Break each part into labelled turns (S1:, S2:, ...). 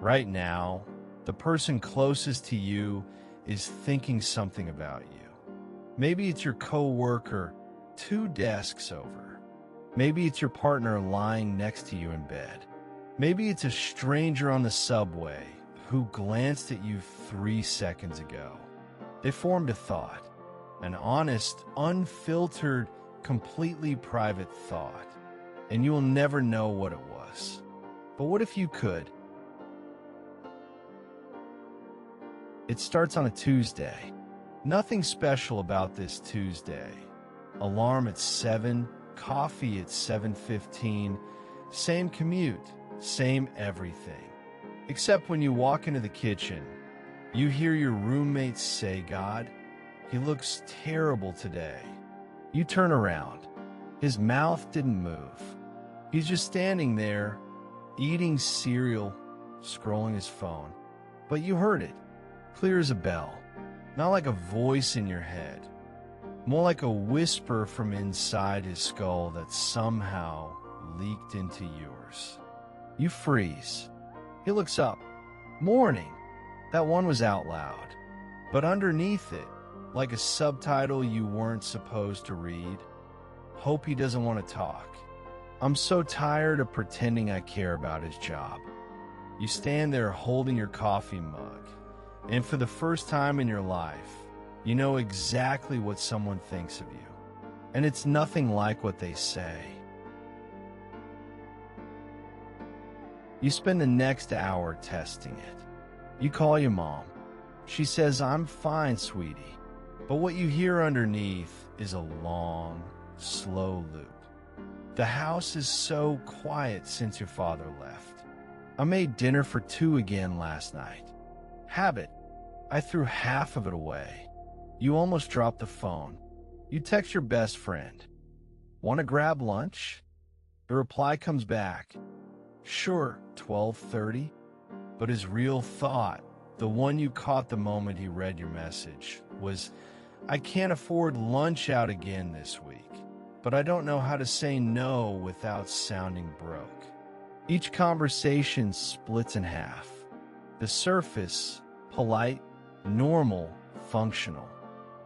S1: Right now, the person closest to you is thinking something about you. Maybe it's your coworker 2 desks over. Maybe it's your partner lying next to you in bed. Maybe it's a stranger on the subway who glanced at you 3 seconds ago. They formed a thought, an honest, unfiltered, completely private thought, and you will never know what it was. But what if you could? It starts on a Tuesday. Nothing special about this Tuesday. Alarm at 7, coffee at 7:15, same commute, same everything. Except when you walk into the kitchen, you hear your roommate say, "God, he looks terrible today." You turn around. His mouth didn't move. He's just standing there, eating cereal, scrolling his phone. But you heard it, clear as a bell. Not like a voice in your head, more like a whisper from inside his skull that somehow leaked into yours. You freeze. He looks up. "Morning." That one was out loud. But underneath it, like a subtitle you weren't supposed to read, "Hope he doesn't want to talk. I'm so tired of pretending I care about his job." You stand there holding your coffee mug, and for the first time in your life, you know exactly what someone thinks of you. And it's nothing like what they say. You spend the next hour testing it. You call your mom. She says, "I'm fine, sweetie." But what you hear underneath is a long, slow loop. "The house is so quiet since your father left. I made dinner for 2 again last night. Habit. I threw half of it away." You almost drop the phone. You text your best friend. "Want to grab lunch?" The reply comes back. "Sure, 12:30. But his real thought, the one you caught the moment he read your message, was, "I can't afford lunch out again this week, but I don't know how to say no without sounding broke." Each conversation splits in half. The surface, polite, normal, functional.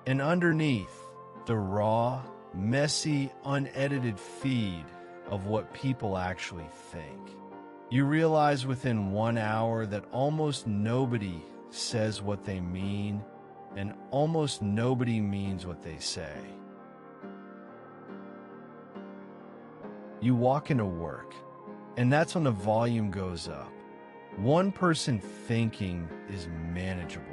S1: And underneath, the raw, messy, unedited feed of what people actually think. You realize within 1 hour that almost nobody says what they mean, and almost nobody means what they say. You walk into work, and that's when the volume goes up. One person thinking is manageable.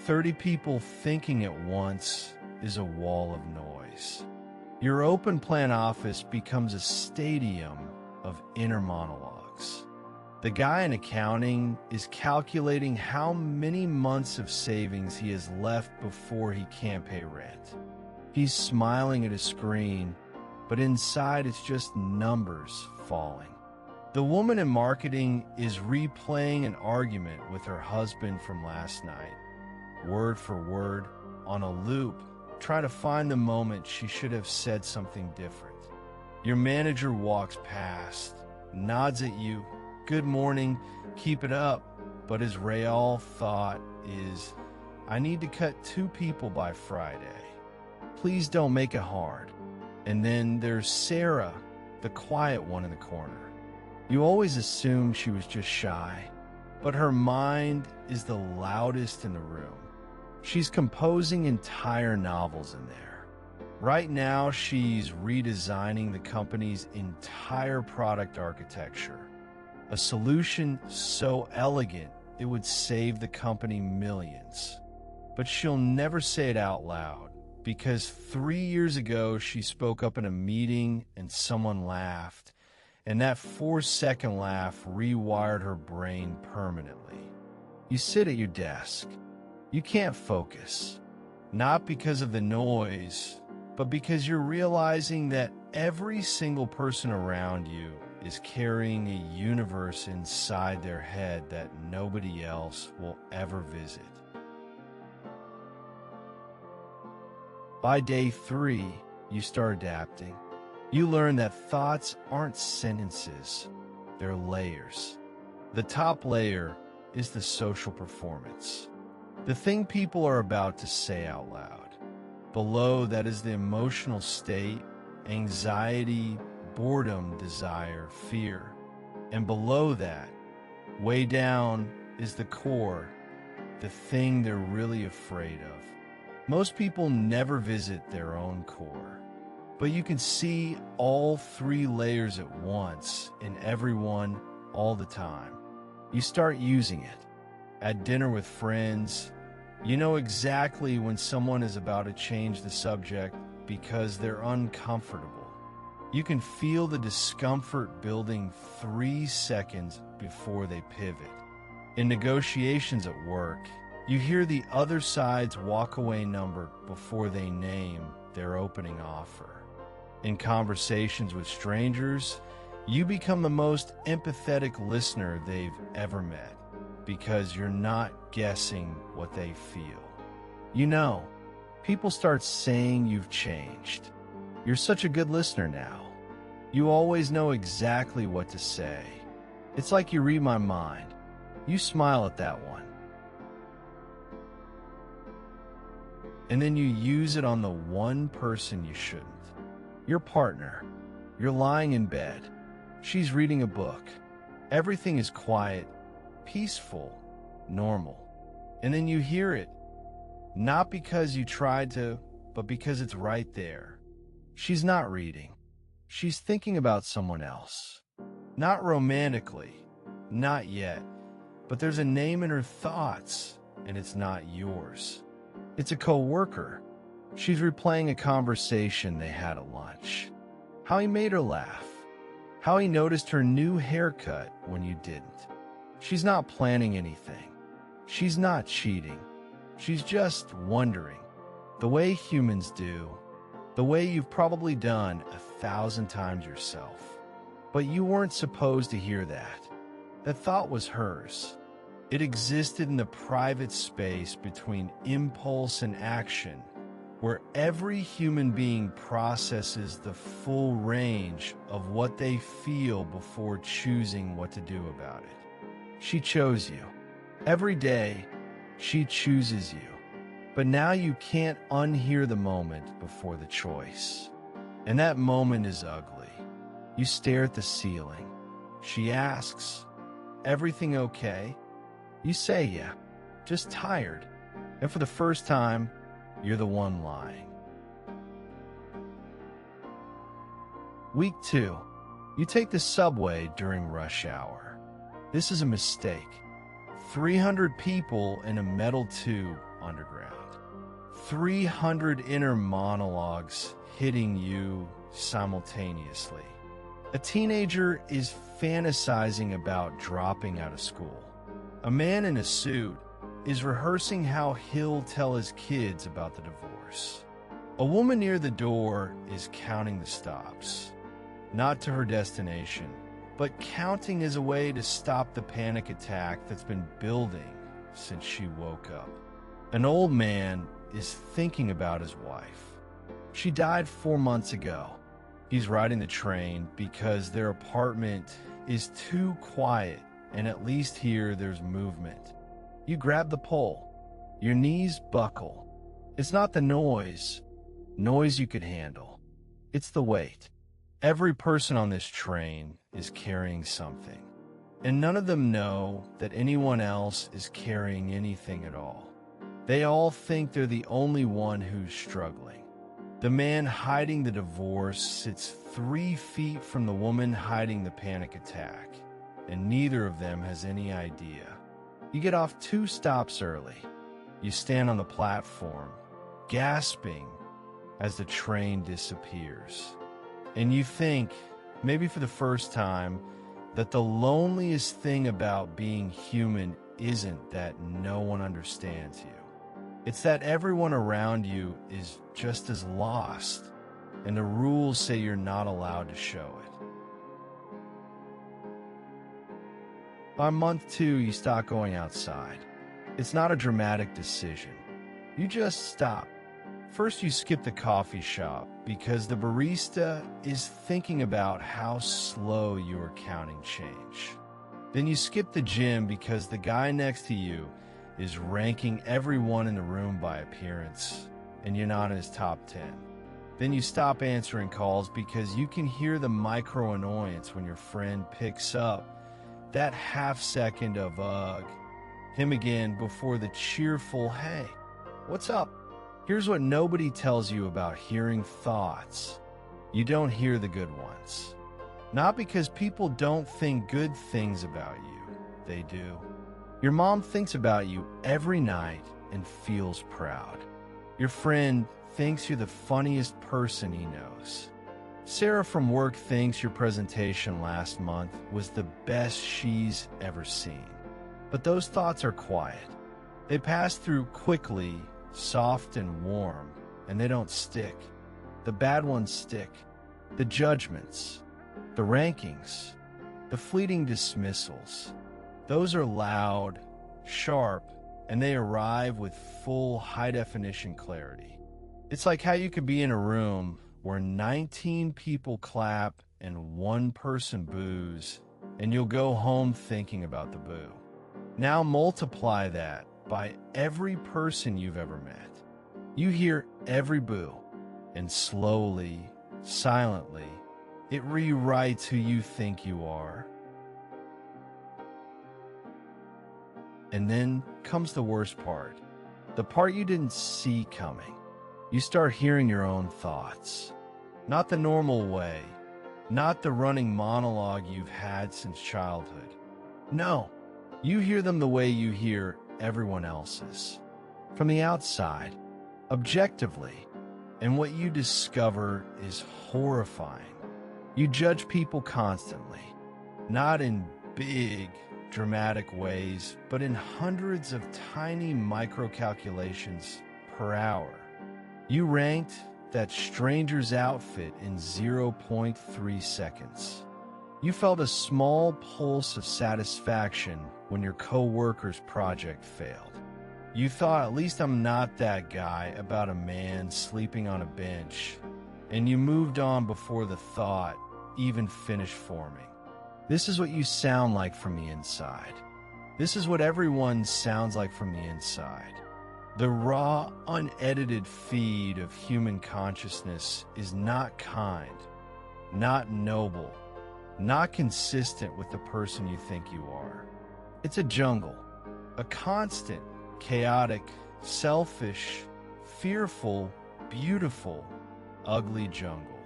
S1: 30 people thinking at once is a wall of noise. Your open plan office becomes a stadium of inner monologues. The guy in accounting is calculating how many months of savings he has left before he can't pay rent. He's smiling at his screen, but inside it's just numbers falling. The woman in marketing is replaying an argument with her husband from last night, word for word, on a loop, trying to find the moment she should have said something different. Your manager walks past, nods at you, "Good morning, keep it up," but his real thought is, "I need to cut 2 people by Friday. Please don't make it hard." And then there's Sarah, the quiet one in the corner. You always assume she was just shy, but her mind is the loudest in the room. She's composing entire novels in there. Right now, she's redesigning the company's entire product architecture. A solution so elegant it would save the company millions. But she'll never say it out loud, because 3 years ago she spoke up in a meeting and someone laughed, and that 4-second laugh rewired her brain permanently. You sit at your desk. You can't focus, not because of the noise, but because you're realizing that every single person around you is carrying a universe inside their head that nobody else will ever visit. By day 3, you start adapting. You learn that thoughts aren't sentences, they're layers. The top layer is the social performance, the thing people are about to say out loud. Below that is the emotional state, anxiety, boredom, desire, fear. And below that, way down, is the core, the thing they're really afraid of. Most people never visit their own core, but you can see all three layers at once in everyone all the time. You start using it. At dinner with friends, you know exactly when someone is about to change the subject because they're uncomfortable. You can feel the discomfort building 3 seconds before they pivot. In negotiations at work, you hear the other side's walkaway number before they name their opening offer. In conversations with strangers, you become the most empathetic listener they've ever met because you're not guessing what they feel. You know, people start saying you've changed. You're such a good listener now. You always know exactly what to say. It's like you read my mind. You smile at that one. And then you use it on the one person you shouldn't. Your partner. You're lying in bed. She's reading a book. Everything is quiet, peaceful, normal. And then you hear it. Not because you tried to, but because it's right there. She's not reading. She's thinking about someone else. Not romantically. Not yet. But there's a name in her thoughts, and it's not yours. It's a coworker. She's replaying a conversation they had at lunch. How he made her laugh. How he noticed her new haircut when you didn't. She's not planning anything. She's not cheating. She's just wondering. The way humans do. The way you've probably done 1,000 times yourself. But you weren't supposed to hear that. That thought was hers. It existed in the private space between impulse and action, where every human being processes the full range of what they feel before choosing what to do about it. She chose you. Every day, she chooses you. But now you can't unhear the moment before the choice. And that moment is ugly. You stare at the ceiling. She asks, "Everything okay?" You say, "Yeah, just tired." And for the first time, you're the one lying. Week 2. You take the subway during rush hour. This is a mistake. 300 people in a metal tube underground. 300 inner monologues hitting you simultaneously. A teenager is fantasizing about dropping out of school. A man in a suit is rehearsing how he'll tell his kids about the divorce. A woman near the door is counting the stops, not to her destination, but counting as a way to stop the panic attack that's been building since she woke up. An old man is thinking about his wife. She died 4 months ago. He's riding the train because their apartment is too quiet, and at least here there's movement. You grab the pole. Your knees buckle. It's not the noise you could handle. It's the weight. Every person on this train is carrying something, and none of them know that anyone else is carrying anything at all. They all think they're the only one who's struggling. The man hiding the divorce sits 3 feet from the woman hiding the panic attack, and neither of them has any idea. You get off 2 stops early. You stand on the platform, gasping as the train disappears. And you think, maybe for the first time, that the loneliest thing about being human isn't that no one understands you. It's that everyone around you is just as lost, and the rules say you're not allowed to show it. By month 2, you stop going outside. It's not a dramatic decision. You just stop. First, you skip the coffee shop because the barista is thinking about how slow you are counting change. Then you skip the gym because the guy next to you is ranking everyone in the room by appearance, and you're not in his top 10. Then you stop answering calls because you can hear the micro annoyance when your friend picks up that half second of him again before the cheerful, hey, what's up? Here's what nobody tells you about hearing thoughts. You don't hear the good ones. Not because people don't think good things about you. They do. Your mom thinks about you every night and feels proud. Your friend thinks you're the funniest person he knows. Sarah from work thinks your presentation last month was the best she's ever seen. But those thoughts are quiet. They pass through quickly, soft and warm, and they don't stick. The bad ones stick. The judgments, the rankings, the fleeting dismissals. Those are loud, sharp, and they arrive with full high-definition clarity. It's like how you could be in a room where 19 people clap and one person boos, and you'll go home thinking about the boo. Now multiply that by every person you've ever met. You hear every boo, and slowly, silently, it rewrites who you think you are. And then comes the worst part, the part you didn't see coming. You start hearing your own thoughts. Not the normal way, not the running monologue you've had since childhood. No, you hear them the way you hear everyone else's. From the outside, objectively, and what you discover is horrifying. You judge people constantly, not in big, dramatic ways, but in hundreds of tiny micro-calculations per hour. You ranked that stranger's outfit in 0.3 seconds. You felt a small pulse of satisfaction when your co-worker's project failed. You thought, at least I'm not that guy about a man sleeping on a bench, and you moved on before the thought even finished forming. This is what you sound like from the inside. This is what everyone sounds like from the inside. The raw, unedited feed of human consciousness is not kind, not noble, not consistent with the person you think you are. It's a jungle, a constant, chaotic, selfish, fearful, beautiful, ugly jungle.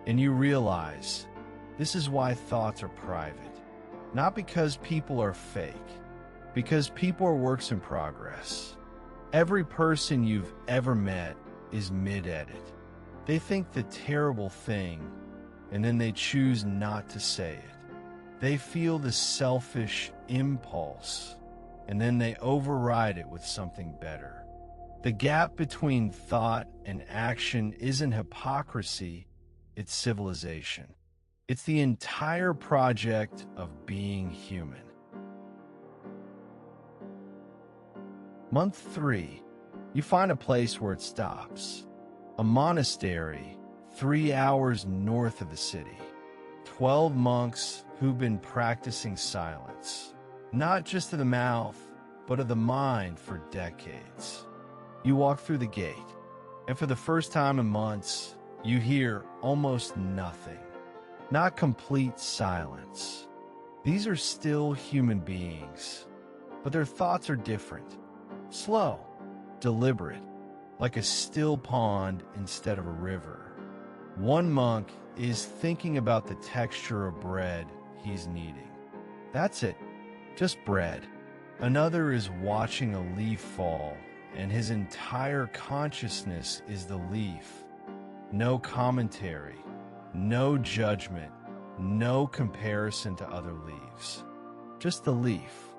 S1: And you realize this is why thoughts are private. Not because people are fake, because people are works in progress. Every person you've ever met is mid-edit. They think the terrible thing, and then they choose not to say it. They feel the selfish impulse, and then they override it with something better. The gap between thought and action isn't hypocrisy, it's civilization. It's the entire project of being human. Month 3, you find a place where it stops. A monastery 3 hours north of the city. 12 monks who've been practicing silence, not just of the mouth, but of the mind for decades. You walk through the gate, and for the first time in months, you hear almost nothing. Not complete silence. These are still human beings, but their thoughts are different. Slow, deliberate, like a still pond instead of a river. One monk is thinking about the texture of bread he's kneading. That's it, just bread. Another is watching a leaf fall, and his entire consciousness is the leaf. No commentary, no judgment, no comparison to other leaves. Just the leaf.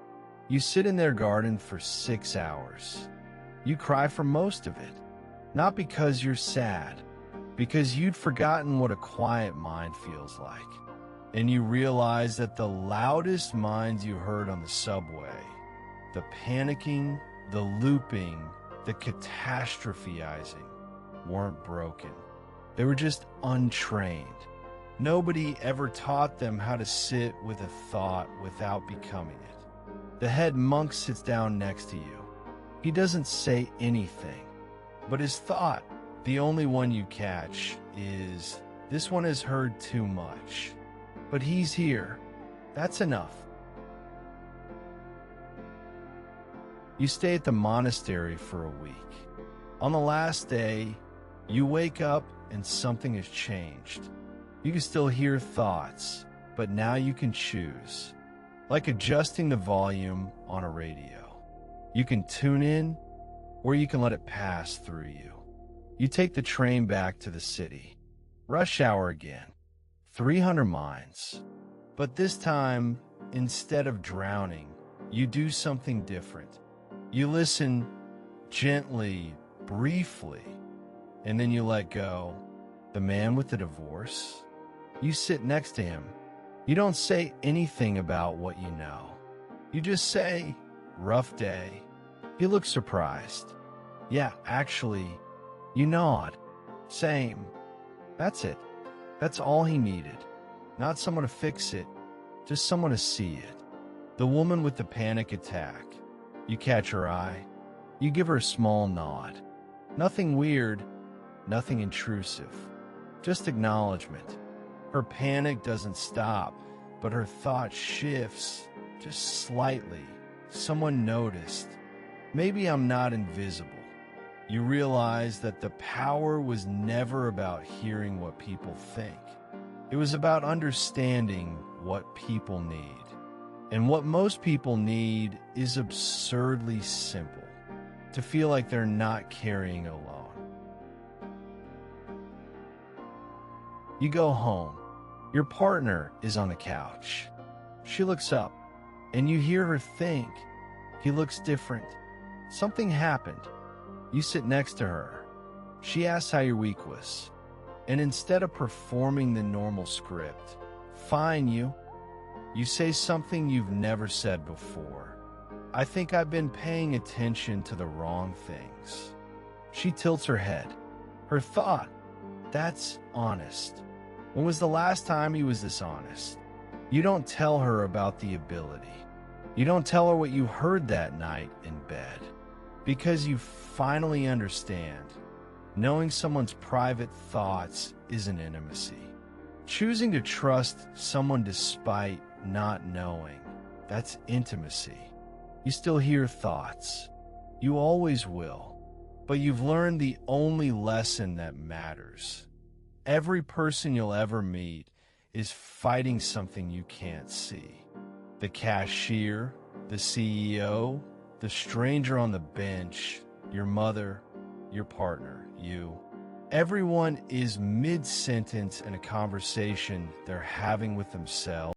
S1: You sit in their garden for 6 hours. You cry for most of it. Not because you're sad, because you'd forgotten what a quiet mind feels like. And you realize that the loudest minds you heard on the subway, the panicking, the looping, the catastrophizing, weren't broken. They were just untrained. Nobody ever taught them how to sit with a thought without becoming it. The head monk sits down next to you. He doesn't say anything, but his thought, the only one you catch, is, "This one has heard too much." But he's here. That's enough. You stay at the monastery for a week. On the last day, you wake up and something has changed. You can still hear thoughts, but now you can choose. Like adjusting the volume on a radio. You can tune in, or you can let it pass through you. You take the train back to the city. Rush hour again. 300 minds. But this time, instead of drowning, you do something different. You listen gently, briefly, and then you let go. The man with the divorce? You sit next to him. You don't say anything about what you know. You just say, "Rough day." He looks surprised. "Yeah, actually," you nod. "Same." That's it. That's all he needed. Not someone to fix it, just someone to see it. The woman with the panic attack. You catch her eye. You give her a small nod. Nothing weird, nothing intrusive. Just acknowledgement. Her panic doesn't stop, but her thought shifts just slightly. Someone noticed. Maybe I'm not invisible. You realize that the power was never about hearing what people think. It was about understanding what people need. And what most people need is absurdly simple. To feel like they're not carrying it alone. You go home. Your partner is on the couch. She looks up, and you hear her think. He looks different. Something happened. You sit next to her. She asks how your week was. And instead of performing the normal script, "Fine, you say something you've never said before. "I think I've been paying attention to the wrong things." She tilts her head. Her thought, "That's honest." When was the last time he was this honest? You don't tell her about the ability. You don't tell her what you heard that night in bed. Because you finally understand. Knowing someone's private thoughts isn't intimacy. Choosing to trust someone despite not knowing, that's intimacy. You still hear thoughts. You always will. But you've learned the only lesson that matters. Every person you'll ever meet is fighting something you can't see. The cashier, the CEO, the stranger on the bench, your mother, your partner, you. Everyone is mid-sentence in a conversation they're having with themselves.